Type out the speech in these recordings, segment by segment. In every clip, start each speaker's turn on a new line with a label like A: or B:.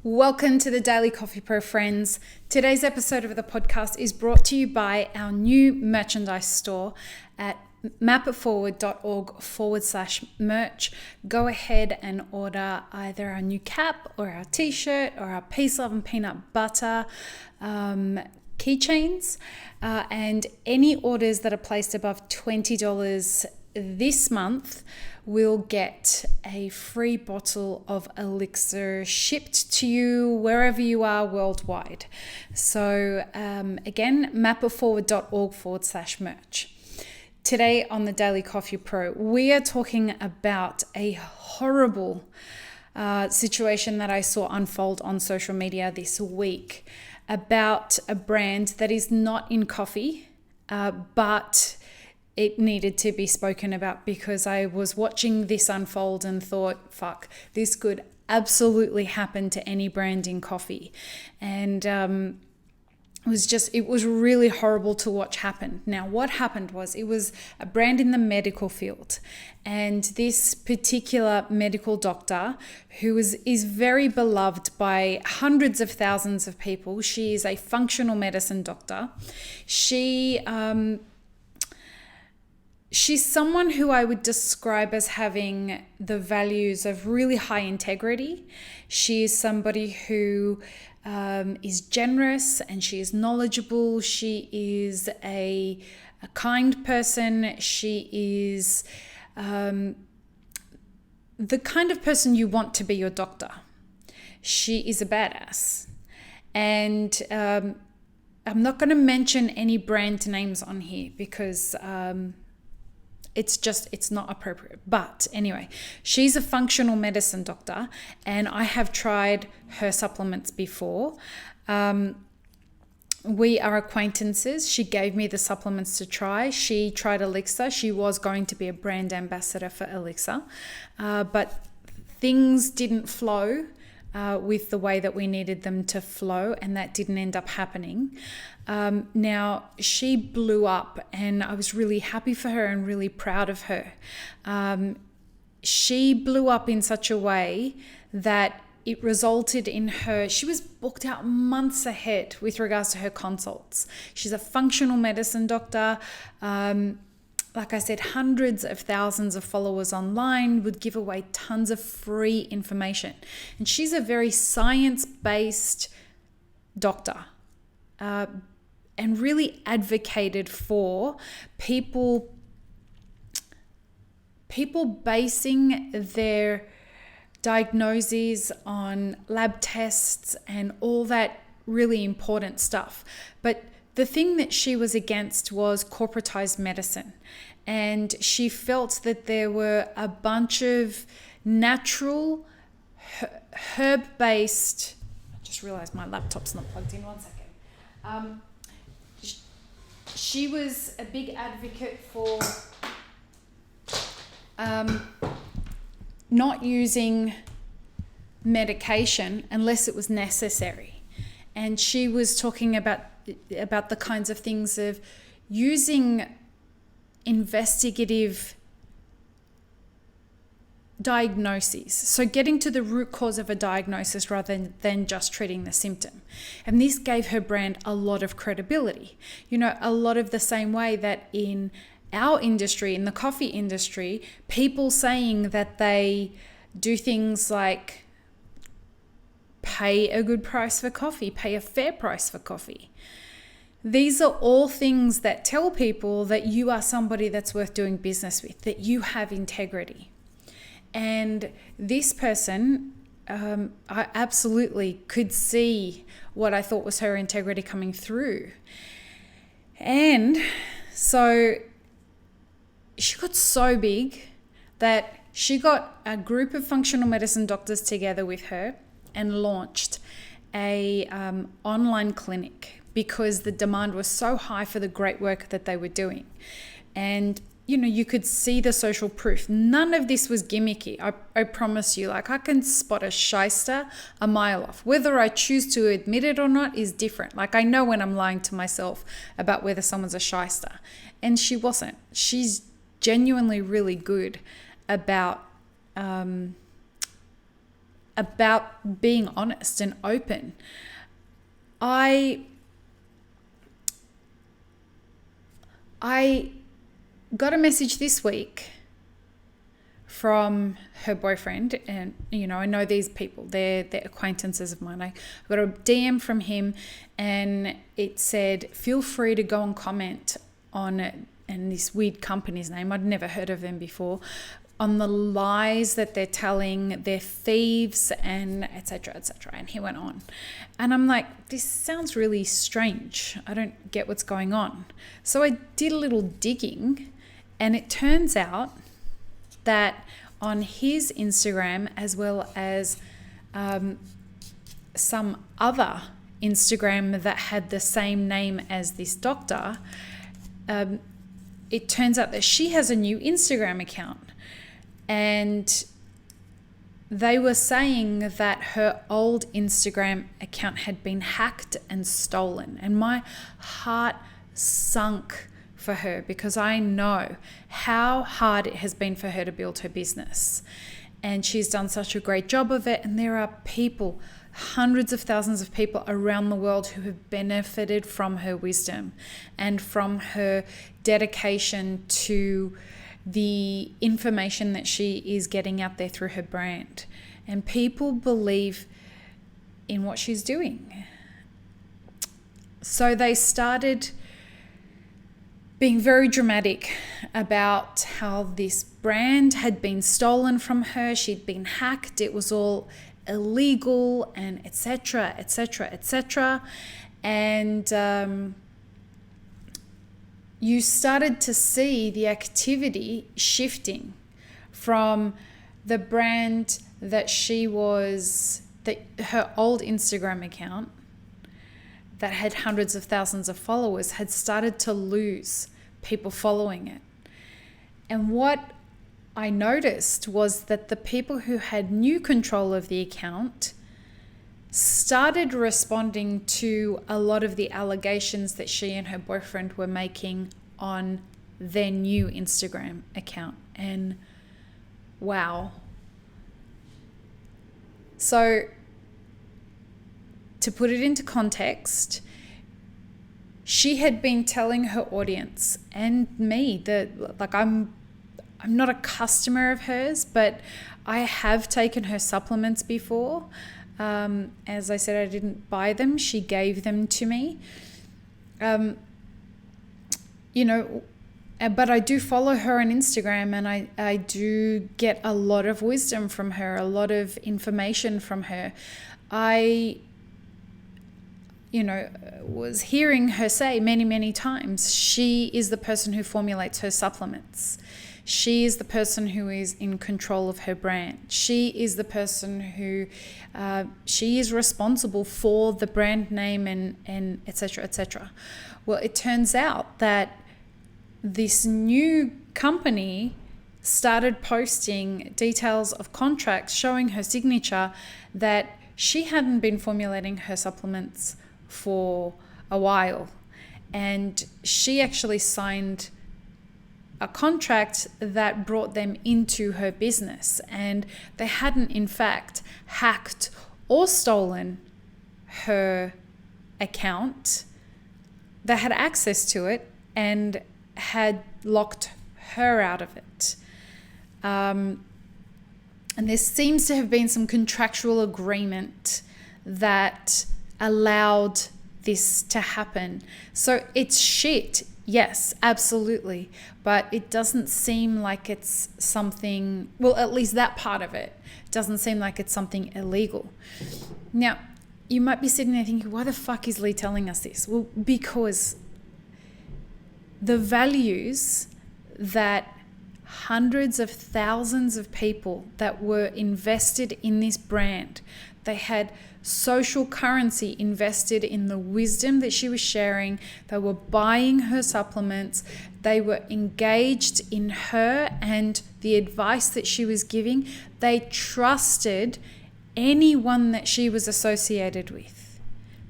A: Welcome to the Daily Coffee Pro friends. Today's episode of the podcast is brought to you by our new merchandise store at mapitforward.org/merch. Go ahead and order either our new cap or our t-shirt or our peace, love and peanut butter keychains, and any orders that are placed above $20 this month will get a free bottle of elixir shipped to you wherever you are worldwide. So again, mapitforward.org/merch. Today on the Daily Coffee Pro, we are talking about a horrible situation that I saw unfold on social media this week about a brand that is not in coffee, but it needed to be spoken about because I was watching this unfold and thought, fuck, this could absolutely happen to any brand in coffee. And it was really horrible to watch happen. Now, what happened was it was a brand in the medical field. And this particular medical doctor, who is very beloved by hundreds of thousands of people, she is a functional medicine doctor. She's someone who I would describe as having the values of really high integrity. She is somebody who is generous and she is knowledgeable. She is a kind person. She is the kind of person you want to be your doctor. She is a badass. And I'm not going to mention any brand names on here because it's not appropriate. But anyway, she's a functional medicine doctor and I have tried her supplements before. We are acquaintances. She gave me the supplements to try. She tried Elixir. She was going to be a brand ambassador for Elixir, but things didn't flow with the way that we needed them to flow, and that didn't end up happening. Now, she blew up and I was really happy for her and really proud of her. She blew up in such a way that it resulted in her, she was booked out months ahead with regards to her consults. She's a functional medicine doctor. Like I said, hundreds of thousands of followers online, would give away tons of free information. And she's a very science-based doctor and really advocated for people basing their diagnoses on lab tests and all that really important stuff. But the thing that she was against was corporatized medicine. And she felt that there were a bunch of natural herb-based, I just realized my laptop's not plugged in, 1 second. She was a big advocate for not using medication unless it was necessary. And she was talking about the kinds of things of using investigative diagnoses. So getting to the root cause of a diagnosis rather than just treating the symptom. And this gave her brand a lot of credibility. You know, a lot of the same way that in our industry, in the coffee industry, people saying that they do things like pay a good price for coffee, pay a fair price for coffee. These are all things that tell people that you are somebody that's worth doing business with, that you have integrity. And this person, I absolutely could see what I thought was her integrity coming through. And so she got so big that she got a group of functional medicine doctors together with her and launched a online clinic because the demand was so high for the great work that they were doing. And you know, you could see the social proof. None of this was gimmicky. I promise you, like I can spot a shyster a mile off. Whether I choose to admit it or not is different. Like I know when I'm lying to myself about whether someone's a shyster. And she wasn't. She's genuinely really good about about being honest and open. I got a message this week from her boyfriend, and I know these people, they're acquaintances of mine. I got a DM from him, and it said, feel free to go and comment on it, and this weird company's name, I'd never heard of them before, on the lies that they're telling, they're thieves, and etc., etc. And he went on. And I'm like, this sounds really strange. I don't get what's going on. So I did a little digging, and it turns out that on his Instagram, as well as some other Instagram that had the same name as this doctor, it turns out that she has a new Instagram account. And they were saying that her old Instagram account had been hacked and stolen. And my heart sunk for her, because I know how hard it has been for her to build her business. And she's done such a great job of it. And there are people, hundreds of thousands of people around the world who have benefited from her wisdom and from her dedication to the information that she is getting out there through her brand. And people believe in what she's doing. So they started being very dramatic about how this brand had been stolen from her. She'd been hacked. It was all illegal, and etc., etc., etc. And you started to see the activity shifting from the brand that her old Instagram account that had hundreds of thousands of followers had started to lose people following it. And what I noticed was that the people who had new control of the account started responding to a lot of the allegations that she and her boyfriend were making on their new Instagram account. And wow. So to put it into context, she had been telling her audience and me that, I'm not a customer of hers, but I have taken her supplements before. As I said, I didn't buy them. She gave them to me. But I do follow her on Instagram, and I do get a lot of wisdom from her, a lot of information from her. I was hearing her say many, many times, she is the person who formulates her supplements. She is the person who is in control of her brand. She is the person who, she is responsible for the brand name and et cetera, et cetera. Well, it turns out that this new company started posting details of contracts showing her signature that she hadn't been formulating her supplements for a while. And she actually signed a contract that brought them into her business, and they hadn't in fact hacked or stolen her account. They had access to it and had locked her out of it. And there seems to have been some contractual agreement that allowed this to happen. So it's shit. Yes, absolutely. But it doesn't seem like it's something, well, at least that part of it doesn't seem like it's something illegal. Now, you might be sitting there thinking, why the fuck is Lee telling us this? Well, because the values that hundreds of thousands of people that were invested in this brand, they had social currency invested in the wisdom that she was sharing. They were buying her supplements. They were engaged in her and the advice that she was giving. They trusted anyone that she was associated with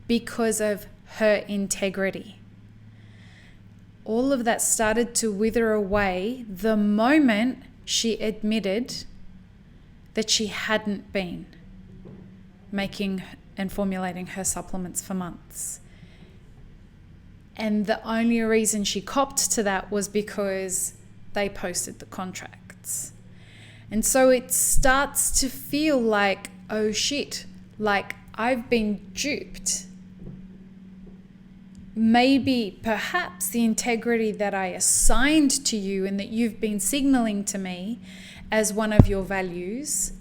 A: because of her integrity. All of that started to wither away the moment she admitted that she hadn't been. making and formulating her supplements for months. And the only reason she copped to that was because they posted the contracts. And so it starts to feel like, oh shit, like I've been duped. Maybe, perhaps the integrity that I assigned to you and that you've been signaling to me as one of your values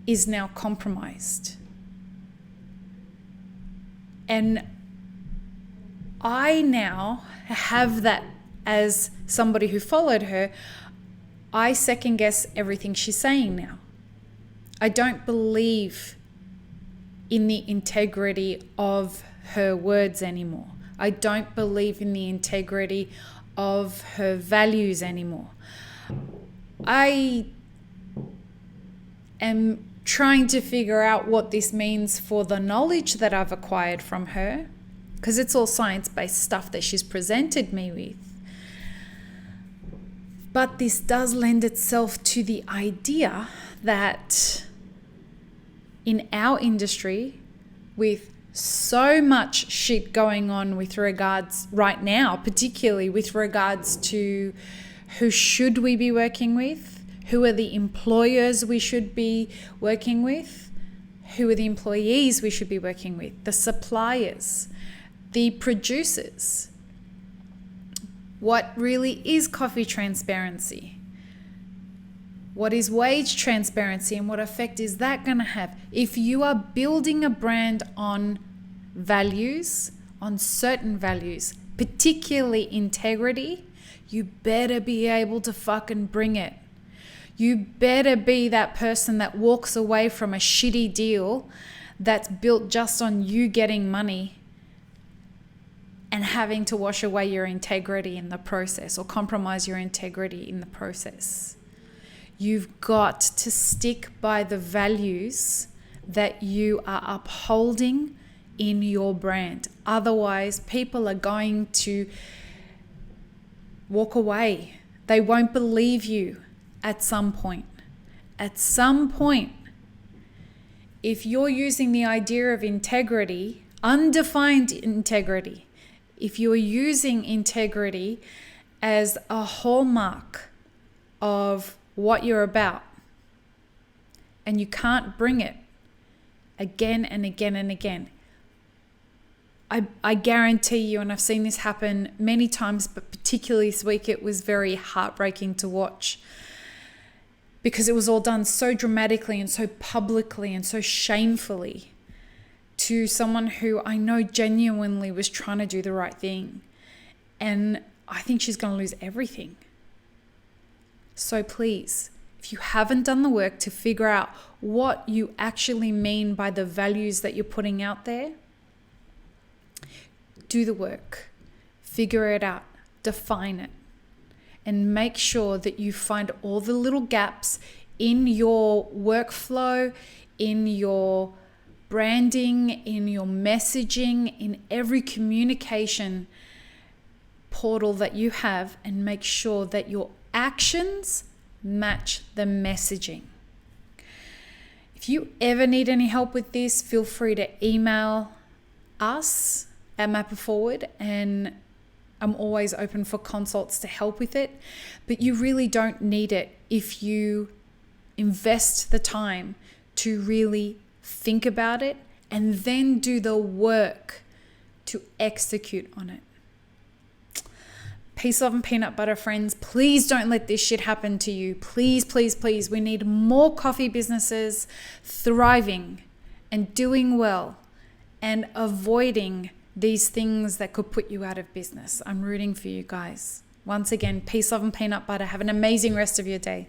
A: is now compromised. And I now have that as somebody who followed her. I second guess everything she's saying now. I don't believe in the integrity of her words anymore. I don't believe in the integrity of her values anymore. I am trying to figure out what this means for the knowledge that I've acquired from her, because it's all science-based stuff that she's presented me with. But this does lend itself to the idea that in our industry, with so much shit going on with regards right now, particularly with regards to who should we be working with, who are the employers we should be working with, who are the employees we should be working with, the suppliers, the producers. What really is coffee transparency? What is wage transparency, and what effect is that going to have? If you are building a brand on values, on certain values, particularly integrity, you better be able to fucking bring it. You better be that person that walks away from a shitty deal that's built just on you getting money and having to wash away your integrity in the process or compromise your integrity in the process. You've got to stick by the values that you are upholding in your brand. Otherwise, people are going to walk away. They won't believe you at some point. At some point, if you're using the idea of integrity, undefined integrity, if you are using integrity as a hallmark of what you're about, and you can't bring it again and again and again, I guarantee you, and I've seen this happen many times, but particularly this week, it was very heartbreaking to watch because it was all done so dramatically and so publicly and so shamefully to someone who I know genuinely was trying to do the right thing. And I think she's going to lose everything. So please, if you haven't done the work to figure out what you actually mean by the values that you're putting out there, do the work, figure it out, define it, and make sure that you find all the little gaps in your workflow, in your branding, in your messaging, in every communication portal that you have, and make sure that your actions match the messaging. If you ever need any help with this, feel free to email us at Map It Forward, and I'm always open for consults to help with it. But you really don't need it if you invest the time to really think about it and then do the work to execute on it. Peace, love, and peanut butter, friends. Please don't let this shit happen to you. Please, please, please. We need more coffee businesses thriving and doing well and avoiding these things that could put you out of business. I'm rooting for you guys. Once again, peace, love, and peanut butter. Have an amazing rest of your day.